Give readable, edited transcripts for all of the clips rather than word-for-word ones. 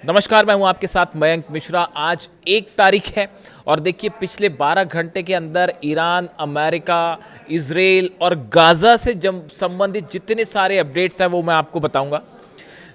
नमस्कार, मैं हूं आपके साथ मयंक मिश्रा। आज 1 तारीख है और देखिए पिछले 12 घंटे के अंदर ईरान, अमेरिका, इजराइल और गाज़ा से संबंधित जितने सारे अपडेट्स हैं वो मैं आपको बताऊंगा।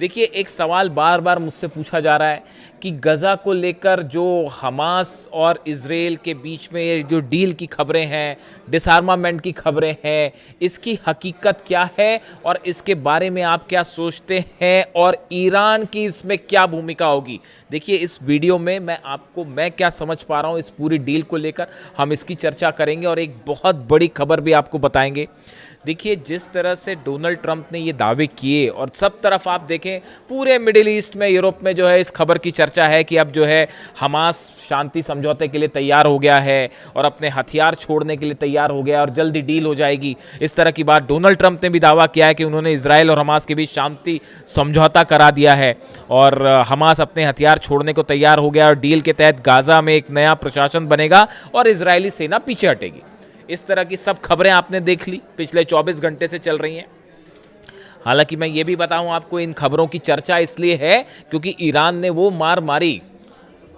देखिए, एक सवाल बार बार मुझसे पूछा जा रहा है कि गज़ा को लेकर जो हमास और इजराइल के बीच में ये जो डील की खबरें हैं, डिसआर्मामेंट की खबरें हैं, इसकी हकीकत क्या है और इसके बारे में आप क्या सोचते हैं और ईरान की इसमें क्या भूमिका होगी। देखिए, इस वीडियो में मैं क्या समझ पा रहा हूँ इस पूरी डील को लेकर, हम इसकी चर्चा करेंगे और एक बहुत बड़ी खबर भी आपको बताएंगे। देखिए, जिस तरह से डोनाल्ड ट्रंप ने ये दावे किए और सब तरफ आप देखें, पूरे मिडिल ईस्ट में, यूरोप में जो है इस खबर की चर्चा है कि अब जो है हमास शांति समझौते के लिए तैयार हो गया है और अपने हथियार छोड़ने के लिए तैयार हो गया और जल्दी डील हो जाएगी। इस तरह की बात डोनाल्ड ट्रंप ने भी दावा किया है कि उन्होंने इजराइल और हमास के बीच शांति समझौता करा दिया है और हमास अपने हथियार छोड़ने को तैयार हो गया और डील के तहत गाज़ा में एक नया प्रशासन बनेगा और इजरायली सेना पीछे हटेगी। इस तरह की सब खबरें आपने देख ली, पिछले 24 घंटे से चल रही हैं। हालांकि मैं ये भी बताऊं आपको, इन खबरों की चर्चा इसलिए है क्योंकि ईरान ने वो मार मारी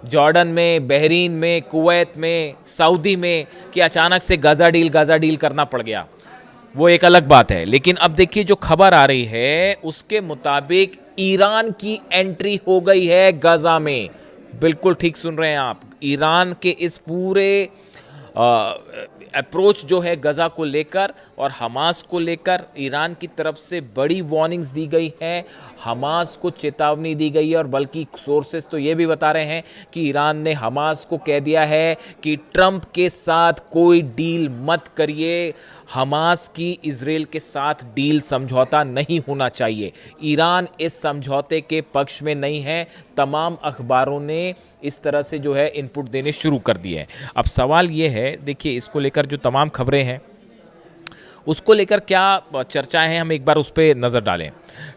जॉर्डन में, बहरीन में, कुवैत में, सऊदी में कि अचानक से गाज़ा डील करना पड़ गया। वो एक अलग बात है। लेकिन अब देखिए, जो खबर आ रही है उसके मुताबिक ईरान की एंट्री हो गई है गाज़ा में। बिल्कुल ठीक सुन रहे हैं आप। ईरान के इस पूरे अप्रोच जो है गज़ा को लेकर और हमास को लेकर, ईरान की तरफ से बड़ी वार्निंग्स दी गई हैं, हमास को चेतावनी दी गई है और बल्कि सोर्सेस तो ये भी बता रहे हैं कि ईरान ने हमास को कह दिया है कि ट्रंप के साथ कोई डील मत करिए, हमास की इजराइल के साथ डील समझौता नहीं होना चाहिए। ईरान इस समझौते के पक्ष में नहीं है। तमाम अखबारों ने इस तरह से जो है इनपुट देने शुरू कर दिए हैं। अब सवाल ये है, देखिए, इसको लेकर जो तमाम खबरें हैं उसको लेकर क्या चर्चाएं हैं, हम एक बार उस पर नज़र डालें।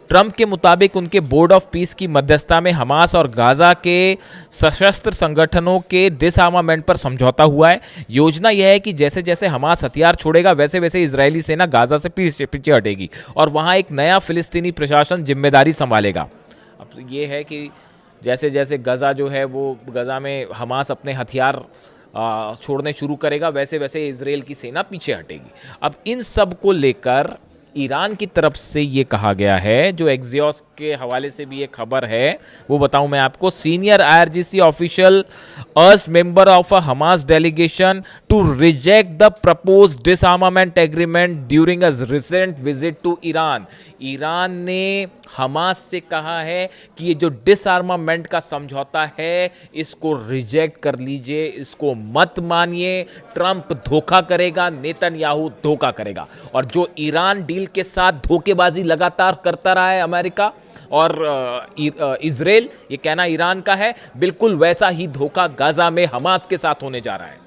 ट्रंप के मुताबिक उनके बोर्ड ऑफ पीस की मध्यस्थता में हमास और गाज़ा के सशस्त्र संगठनों के डिसआर्मामेंट पर समझौता हुआ है। योजना यह है कि जैसे जैसे हमास हथियार छोड़ेगा वैसे वैसे इजरायली सेना गाज़ा से पीछे हटेगी और वहाँ एक नया फिलिस्तीनी प्रशासन जिम्मेदारी संभालेगा। अब ये है कि जैसे जैसे गज़ा जो है वो गज़ा में हमास अपने हथियार छोड़ने शुरू करेगा वैसे वैसे इजराइल की सेना पीछे हटेगी। अब इन सब को लेकर ईरान की तरफ से ये कहा गया है, जो एक्सियोस के हवाले से भी ये खबर है वो बताऊं मैं आपको। Senior IRGC official urged member of a Hamas delegation to reject the proposed disarmament agreement during a recent visit to Iran. Iran ने हमास से कहा है कि ये जो डिसआर्मामेंट का समझौता है इसको रिजेक्ट कर लीजिए, इसको मत मानिए। ट्रंप धोखा करेगा, नेतन्याहू धोखा करेगा। और जो ईरान डील के साथ धोखेबाजी लगातार करता रहा है अमेरिका और इजराइल, ये कहना ईरान का है, बिल्कुल वैसा ही धोखा गाज़ा में हमास के साथ होने जा रहा है।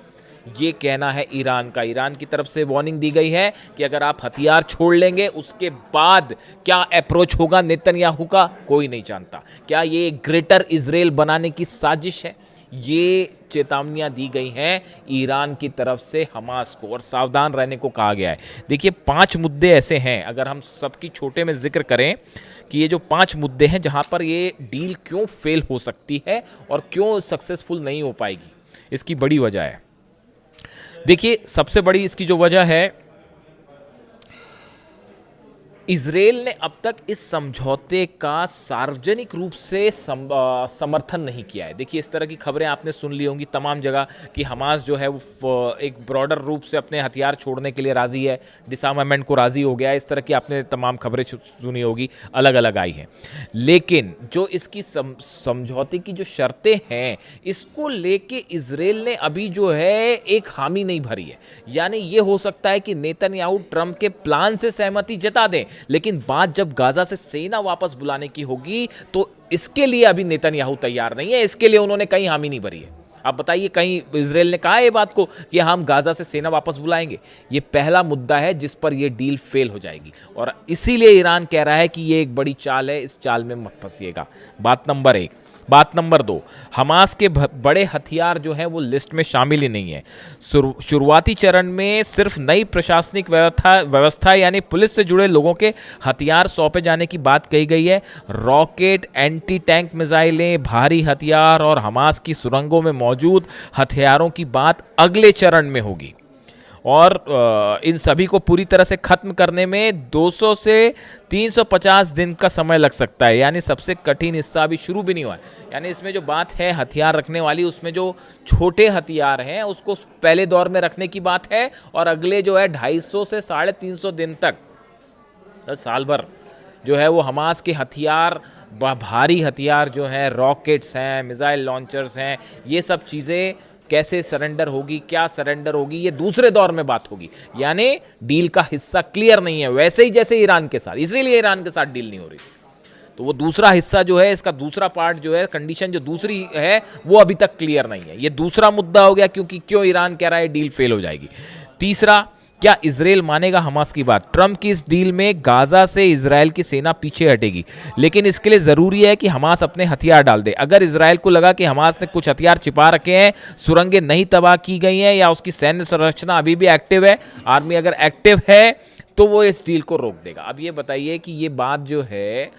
ये कहना है ईरान का। ईरान की तरफ से वार्निंग दी गई है कि अगर आप हथियार छोड़ लेंगे उसके बाद क्या अप्रोच होगा नेतन्याहू का, कोई नहीं जानता। क्या ये ग्रेटर इजराइल बनाने की साजिश है? ये चेतावनियां दी गई हैं ईरान की तरफ से हमास को और सावधान रहने को कहा गया है। देखिए, 5 मुद्दे ऐसे हैं, अगर हम सबकी छोटे में जिक्र करें कि ये जो 5 मुद्दे हैं जहां पर ये डील क्यों फेल हो सकती है और क्यों सक्सेसफुल नहीं हो पाएगी, इसकी बड़ी वजह है। देखिए, सबसे बड़ी इसकी जो वजह है, इजराइल ने अब तक इस समझौते का सार्वजनिक रूप से समर्थन नहीं किया है। देखिए, इस तरह की खबरें आपने सुन ली होंगी तमाम जगह कि हमास जो है वो एक ब्रॉडर रूप से अपने हथियार छोड़ने के लिए राज़ी है, डिसआर्मामेंट को राज़ी हो गया है। इस तरह की आपने तमाम खबरें सुनी होगी, अलग अलग आई हैं। लेकिन जो इसकी समझौते की जो शर्तें हैं, इसको लेके इजराइल ने अभी जो है एक हामी नहीं भरी है। यानी ये हो सकता है कि नेतन्याहू ट्रंप के प्लान से सहमति जता दें, लेकिन बात जब गाज़ा से सेना वापस बुलाने की होगी तो इसके लिए अभी नेतन्याहू तैयार नहीं है। इसके लिए उन्होंने कहीं हामी नहीं भरी है। आप बताइए, कहीं इजराइल ने कहा है ये बात को कि हम गाज़ा से सेना वापस बुलाएंगे? ये पहला मुद्दा है जिस पर यह डील फेल हो जाएगी और इसीलिए ईरान कह रहा है कि ये एक बड़ी चाल है, इस चाल में मत फंसिएगा। बात नंबर 1। बात नंबर 2, हमास के बड़े हथियार जो हैं वो लिस्ट में शामिल ही नहीं है। शुरुआती चरण में सिर्फ नई प्रशासनिक व्यवस्था यानी पुलिस से जुड़े लोगों के हथियार सौंपे जाने की बात कही गई है। रॉकेट, एंटी टैंक मिसाइलें, भारी हथियार और हमास की सुरंगों में मौजूद हथियारों की बात अगले चरण में होगी और इन सभी को पूरी तरह से खत्म करने में 200 से 350 दिन का समय लग सकता है। यानी सबसे कठिन हिस्सा अभी शुरू भी नहीं हुआ है। यानी इसमें जो बात है हथियार रखने वाली, उसमें जो छोटे हथियार हैं उसको पहले दौर में रखने की बात है और अगले जो है 250 से 350 दिन तक, साल भर जो है वो हमास के हथियार, भारी हथियार जो हैं, रॉकेट्स हैं, मिसाइल लॉन्चर्स हैं, ये सब चीज़ें कैसे सरेंडर होगी, क्या सरेंडर होगी, ये दूसरे दौर में बात होगी। यानी डील का हिस्सा क्लियर नहीं है, वैसे ही जैसे ईरान के साथ, इसीलिए ईरान के साथ डील नहीं हो रही। तो वो दूसरा हिस्सा जो है, इसका दूसरा पार्ट जो है, कंडीशन जो दूसरी है वो अभी तक क्लियर नहीं है। ये दूसरा मुद्दा हो गया क्योंकि क्यों ईरान कह रहा है डील फेल हो जाएगी। तीसरा, क्या इजराइल मानेगा हमास की बात? ट्रंप की इस डील में गाजा से इजराइल की सेना पीछे हटेगी, लेकिन इसके लिए ज़रूरी है कि हमास अपने हथियार डाल दे। अगर इजराइल को लगा कि हमास ने कुछ हथियार छिपा रखे हैं, सुरंगें नहीं तबाह की गई हैं या उसकी सैन्य संरचना अभी भी एक्टिव है, आर्मी अगर एक्टिव है, तो वो इस डील को रोक देगा। अब ये बताइए कि ये बात जो है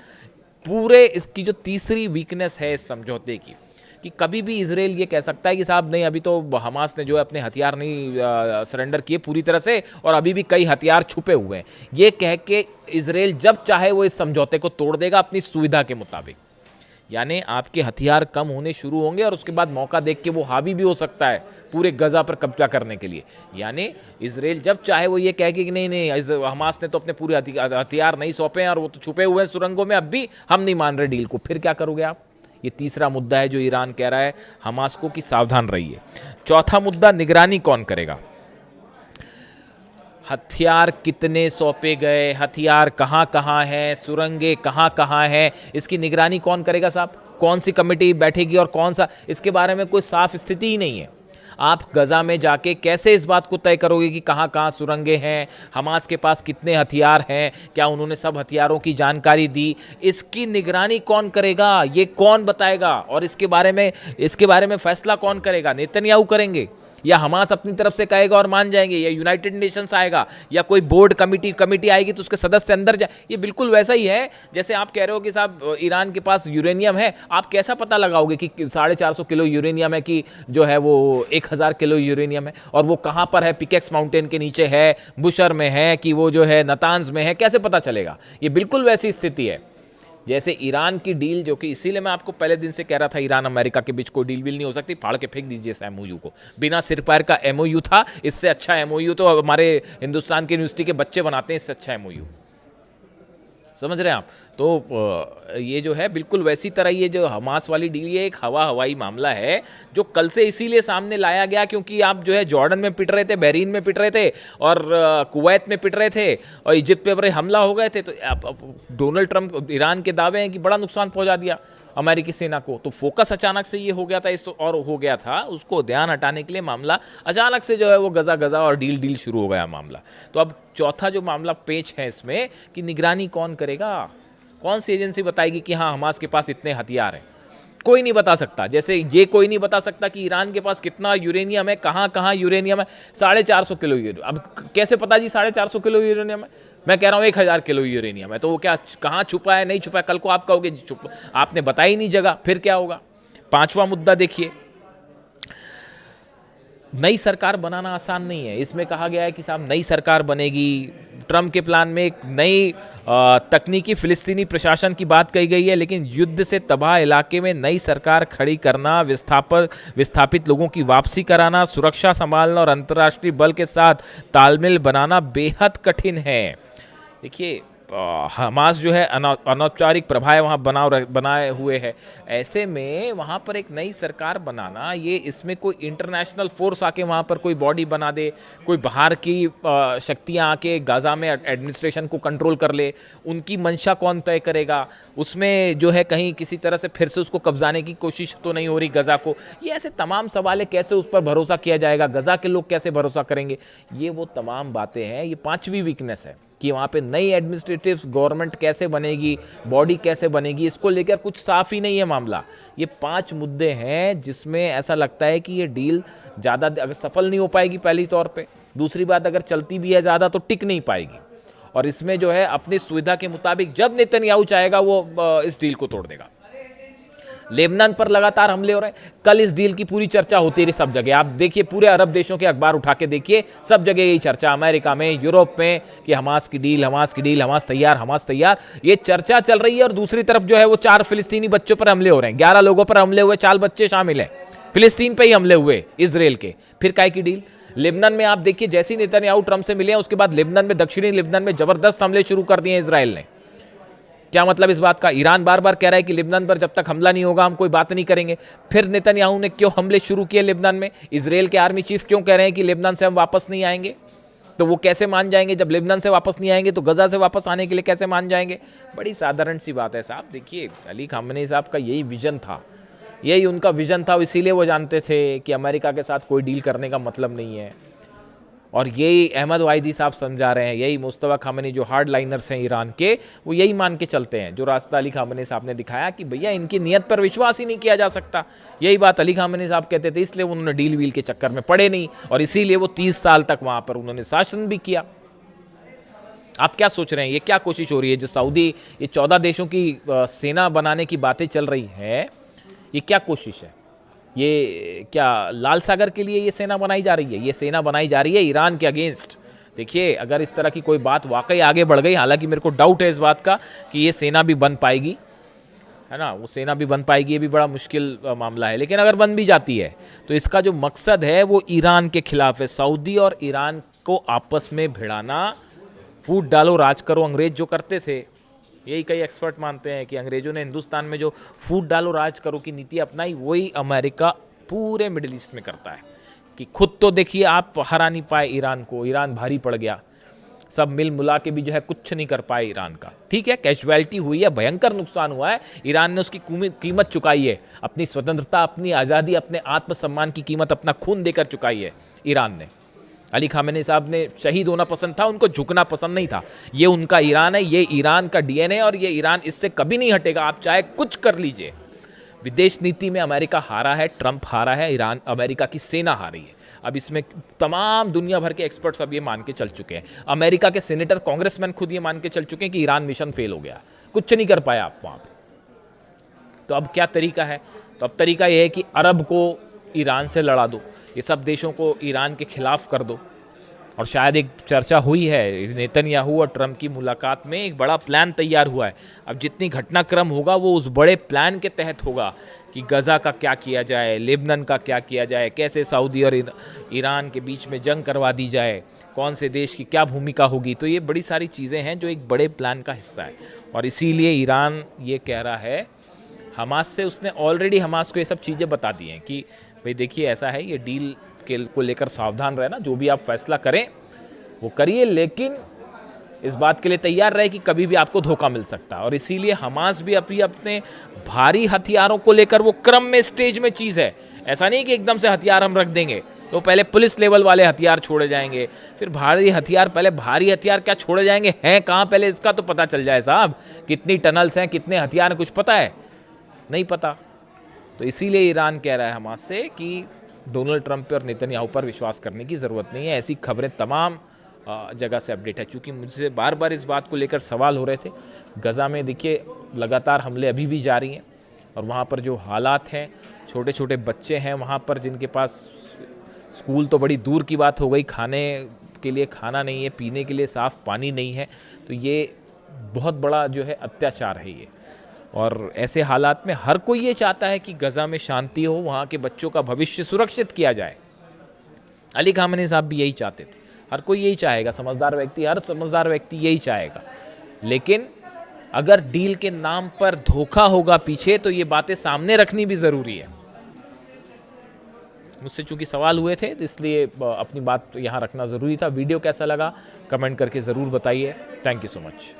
पूरे इसकी जो तीसरी वीकनेस है इस समझौते की, कि कभी भी इजराइल ये कह सकता है कि साहब नहीं, अभी तो हमास ने जो है अपने हथियार नहीं सरेंडर किए पूरी तरह से और अभी भी कई हथियार छुपे हुए हैं। ये कह के इजराइल जब चाहे वो इस समझौते को तोड़ देगा अपनी सुविधा के मुताबिक। यानी आपके हथियार कम होने शुरू होंगे और उसके बाद मौका देख के वो हावी भी हो सकता है पूरे गजा पर कब्जा करने के लिए। यानी इजराइल जब चाहे वो ये कहे कि नहीं नहीं, हमास ने तो अपने पूरे हथियार नहीं सौंपे हैं और वो तो छुपे हुए हैं सुरंगों में, अब भी हम नहीं मान रहे डील को, फिर क्या करोगे आप? ये तीसरा मुद्दा है जो ईरान कह रहा है हमास को कि सावधान रहिए। चौथा मुद्दा, निगरानी कौन करेगा? हथियार कितने सौंपे गए, हथियार कहाँ कहाँ हैं, सुरंगें कहाँ कहाँ हैं, इसकी निगरानी कौन करेगा साहब? कौन सी कमेटी बैठेगी और कौन सा? इसके बारे में कोई साफ स्थिति ही नहीं है। आप गजा में जाके कैसे इस बात को तय करोगे कि कहाँ कहाँ सुरंगें हैं, हमास के पास कितने हथियार हैं, क्या उन्होंने सब हथियारों की जानकारी दी? इसकी निगरानी कौन करेगा? ये कौन बताएगा? और इसके बारे में फैसला कौन करेगा? नेतन्याहू करेंगे या हमास अपनी तरफ से कहेगा और मान जाएंगे, या यूनाइटेड नेशंस आएगा या कोई बोर्ड कमेटी आएगी तो उसके सदस्य अंदर जाए? ये बिल्कुल वैसा ही है जैसे आप कह रहे हो कि साहब ईरान के पास यूरेनियम है, आप कैसा पता लगाओगे कि 450 किलो यूरेनियम है कि जो है वो 1000 किलो यूरेनियम है, और वो कहाँ पर है? पिकेक्स माउंटेन के नीचे है, बुशर में है कि वो जो है नतांज में है? कैसे पता चलेगा? ये बिल्कुल वैसी स्थिति है जैसे ईरान की डील, जो कि इसीलिए मैं आपको पहले दिन से कह रहा था ईरान अमेरिका के बीच कोई डील नहीं हो सकती, फाड़ के फेंक दीजिए इस एमओयू को। बिना सिर पैर का एमओयू था, इससे अच्छा एमओयू तो हमारे हिंदुस्तान की यूनिवर्सिटी के बच्चे बनाते हैं, इससे अच्छा एमओयू। समझ रहे हैं आप? तो ये जो है बिल्कुल वैसी तरह ये जो हमास वाली डील, ये एक हवाई मामला है जो कल से इसीलिए सामने लाया गया क्योंकि आप जो है जॉर्डन में पिट रहे थे, बहरीन में पिट रहे थे और कुवैत में पिट रहे थे और इजिप्ट पे बड़े हमला हो गए थे। तो डोनाल्ड ट्रंप, ईरान के दावे हैं कि बड़ा नुकसान पहुंचा दिया अमेरिकी सेना को, तो फोकस अचानक से ये हो गया था इस और हो गया था, उसको ध्यान हटाने के लिए मामला अचानक से जो है वो गजा और डील शुरू हो गया मामला। तो अब चौथा जो मामला पेच है इसमें कि निगरानी कौन करेगा? कौन सी एजेंसी बताएगी कि हाँ हमास के पास इतने हथियार हैं? कोई नहीं बता सकता। जैसे ये कोई नहीं बता सकता कि ईरान के पास कितना यूरेनियम है, कहाँ कहाँ यूरेनियम है। 450 किलो यूरेनियम, अब कैसे पता जी 450 किलो यूरेनियम है? मैं कह रहा हूँ 1000 किलो यूरेनियम है, तो वो क्या कहाँ छुपा है, नहीं छुपा है? कल को आप कहोगे छुप, आपने बताई नहीं जगह, फिर क्या होगा? पांचवा मुद्दा देखिए, नई सरकार बनाना आसान नहीं है। इसमें कहा गया है कि साहब नई सरकार बनेगी, ट्रंप के प्लान में एक नई तकनीकी फिलिस्तीनी प्रशासन की बात कही गई है, लेकिन युद्ध से तबाह इलाके में नई सरकार खड़ी करना, विस्थापित लोगों की वापसी कराना, सुरक्षा संभालना और अंतर्राष्ट्रीय बल के साथ तालमेल बनाना बेहद कठिन है। देखिए हमास जो है अनौपचारिक प्रभाव वहाँ बनाए हुए है, ऐसे में वहाँ पर एक नई सरकार बनाना, ये इसमें कोई इंटरनेशनल फोर्स आके वहाँ पर कोई बॉडी बना दे, कोई बाहर की शक्तियाँ आके गाज़ा में एडमिनिस्ट्रेशन को कंट्रोल कर ले, उनकी मंशा कौन तय करेगा? उसमें जो है कहीं किसी तरह से फिर से उसको कब्जाने की कोशिश तो नहीं हो रही गज़ा को? ये ऐसे तमाम सवाल है, कैसे उस पर भरोसा किया जाएगा? गज़ा के लोग कैसे भरोसा करेंगे? ये वो तमाम बातें हैं, ये पांचवी वीकनेस है। कि वहाँ पे नई एडमिनिस्ट्रेटिव गवर्नमेंट कैसे बनेगी, बॉडी कैसे बनेगी, इसको लेकर कुछ साफ ही नहीं है मामला। ये 5 मुद्दे हैं जिसमें ऐसा लगता है कि ये डील ज़्यादा अगर सफल नहीं हो पाएगी पहली तौर पे, दूसरी बात अगर चलती भी है ज़्यादा तो टिक नहीं पाएगी, और इसमें जो है अपनी सुविधा के मुताबिक जब नेतन्याहू चाहेगा वो इस डील को तोड़ देगा। लेबनान पर लगातार हमले हो रहे हैं, कल इस डील की पूरी चर्चा होती रही सब जगह। आप देखिए पूरे अरब देशों के अखबार उठा के देखिए, सब जगह यही चर्चा, अमेरिका में, यूरोप में, कि हमास की डील, हमास की डील, हमास तैयार, हमास तैयार, ये चर्चा चल रही है। और दूसरी तरफ जो है वो 4 फिलिस्तीनी बच्चों पर हमले हो रहे हैं, 11 लोगों पर हमले हुए, 4 बच्चे शामिल हैं, फिलिस्तीन पे ही हमले हुए इजराइल के। फिर काय की डील? लेबनान में आप देखिए, जैसे ही नेतन्याहू ट्रंप से मिले हैं उसके बाद लेबनान में, दक्षिणी लेबनान में जबरदस्त हमले शुरू कर दिए इजराइल ने। क्या मतलब इस बात का? ईरान बार बार कह रहा है कि लेबनान पर जब तक हमला नहीं होगा हम कोई बात नहीं करेंगे। फिर नेतन्याहू ने क्यों हमले शुरू किए लेबनान में? इजराइल के आर्मी चीफ क्यों कह रहे हैं कि लेबनान से हम वापस नहीं आएंगे? तो वो कैसे मान जाएंगे? जब लेबनान से वापस नहीं आएंगे तो गजा से वापस आने के लिए कैसे मान जाएंगे? बड़ी साधारण सी बात है साहब। देखिए अली खामेनी साहब का यही विजन था, यही उनका विजन था, इसीलिए वो जानते थे कि अमेरिका के साथ कोई डील करने का मतलब नहीं है। और यही अहमद वाहिदी साहब समझा रहे हैं, यही मुस्तफा खामेनी जो हार्ड लाइनर्स हैं ईरान के, वो यही मान के चलते हैं, जो रास्ता अली खामेनी साहब ने दिखाया कि भैया इनकी नीयत पर विश्वास ही नहीं किया जा सकता। यही बात अली खामेनी साहब कहते थे, इसलिए उन्होंने डील वील के चक्कर में पड़े नहीं, और इसीलिए वो 30 साल तक वहाँ पर उन्होंने शासन भी किया। आप क्या सोच रहे हैं, ये क्या कोशिश हो रही है? जो सऊदी, ये 14 देशों की सेना बनाने की बातें चल रही है, ये क्या कोशिश है? ये क्या लाल सागर के लिए ये सेना बनाई जा रही है? ये सेना बनाई जा रही है ईरान के अगेंस्ट। देखिए अगर इस तरह की कोई बात वाकई आगे बढ़ गई, हालांकि मेरे को डाउट है इस बात का कि ये सेना भी बन पाएगी, है ना, वो सेना भी बन पाएगी, ये भी बड़ा मुश्किल मामला है। लेकिन अगर बन भी जाती है तो इसका जो मकसद है वो ईरान के खिलाफ है। सऊदी और ईरान को आपस में भिड़ाना, फूट डालो राज करो अंग्रेज जो करते थे, यही कई एक्सपर्ट मानते हैं कि अंग्रेजों ने हिंदुस्तान में जो फूट डालो राज करो की नीति अपनाई, वही अमेरिका पूरे मिडिल ईस्ट में करता है। कि खुद तो देखिए आप हरा नहीं पाए ईरान को, ईरान भारी पड़ गया, सब मिल मुला के भी जो है कुछ नहीं कर पाए ईरान का। ठीक है, कैजुअलिटी हुई है, भयंकर नुकसान हुआ है, ईरान ने उसकी कीमत चुकाई है, अपनी स्वतंत्रता, अपनी आज़ादी, अपने आत्मसम्मान की कीमत अपना खून देकर चुकाई है ईरान ने। अली खामेनी साहब ने शहीद होना पसंद था, उनको झुकना पसंद नहीं था। ये उनका ईरान है, ये ईरान का डीएनए, और ये ईरान इससे कभी नहीं हटेगा, आप चाहे कुछ कर लीजिए। विदेश नीति में अमेरिका हारा है, ट्रंप हारा है, ईरान, अमेरिका की सेना हारी है। अब इसमें तमाम दुनिया भर के एक्सपर्ट्स अब ये मान के चल चुके हैं, अमेरिका के सीनेटर, कांग्रेसमैन खुद ये मान के चल चुके हैं कि ईरान मिशन फेल हो गया, कुछ नहीं कर पाया आप वहाँ पे। तो अब क्या तरीका है? तो अब तरीका ये है कि अरब को ईरान से लड़ा दो, ये सब देशों को ईरान के खिलाफ कर दो। और शायद एक चर्चा हुई है नेतन्याहू और ट्रंप की मुलाकात में, एक बड़ा प्लान तैयार हुआ है। अब जितनी घटनाक्रम होगा वो उस बड़े प्लान के तहत होगा कि गजा का क्या किया जाए, लेबनान का क्या किया जाए, कैसे सऊदी और ईरान के बीच में जंग करवा दी जाए, कौन से देश की क्या भूमिका होगी। तो ये बड़ी सारी चीज़ें हैं जो एक बड़े प्लान का हिस्सा है। और इसीलिए ईरान ये कह रहा है हमास से, उसने ऑलरेडी हमास को ये सब चीज़ें बता दी हैं कि भाई देखिए ऐसा है, ये डील को लेकर सावधान रहना, जो भी आप फैसला करें वो करिए, लेकिन इस बात के लिए तैयार रहे कि कभी भी आपको धोखा मिल सकता है। और इसीलिए हमास भी अपने भारी हथियारों को लेकर, वो क्रम में, स्टेज में चीज़ है, ऐसा नहीं कि एकदम से हथियार हम रख देंगे तो पहले पुलिस लेवल वाले हथियार छोड़े जाएंगे, फिर भारी हथियार, पहले भारी हथियार क्या छोड़े जाएंगे, हैं कहाँ, पहले इसका तो पता चल जाए साहब, कितनी टनल्स हैं, कितने हथियार हैं, कुछ पता है? नहीं पता। तो इसीलिए ईरान कह रहा है हमास से कि डोनाल्ड ट्रंप पर और नेतन्याहू पर विश्वास करने की ज़रूरत नहीं है। ऐसी खबरें तमाम जगह से अपडेट है। चूँकि मुझसे बार बार इस बात को लेकर सवाल हो रहे थे, गज़ा में देखिए लगातार हमले अभी भी जारी हैं, और वहाँ पर जो हालात हैं, छोटे छोटे बच्चे हैं वहाँ पर जिनके पास स्कूल तो बड़ी दूर की बात हो गई, खाने के लिए खाना नहीं है, पीने के लिए साफ़ पानी नहीं है, तो ये बहुत बड़ा जो है अत्याचार है ये। और ऐसे हालात में हर कोई ये चाहता है कि गज़ा में शांति हो, वहाँ के बच्चों का भविष्य सुरक्षित किया जाए। अली खामेनी साहब भी यही चाहते थे, हर कोई यही चाहेगा, समझदार व्यक्ति, हर समझदार व्यक्ति यही चाहेगा। लेकिन अगर डील के नाम पर धोखा होगा पीछे, तो ये बातें सामने रखनी भी ज़रूरी है। मुझसे चूंकि सवाल हुए थे तो इसलिए अपनी बात यहाँ रखना ज़रूरी था। वीडियो कैसा लगा कमेंट करके ज़रूर बताइए। Thank you so much.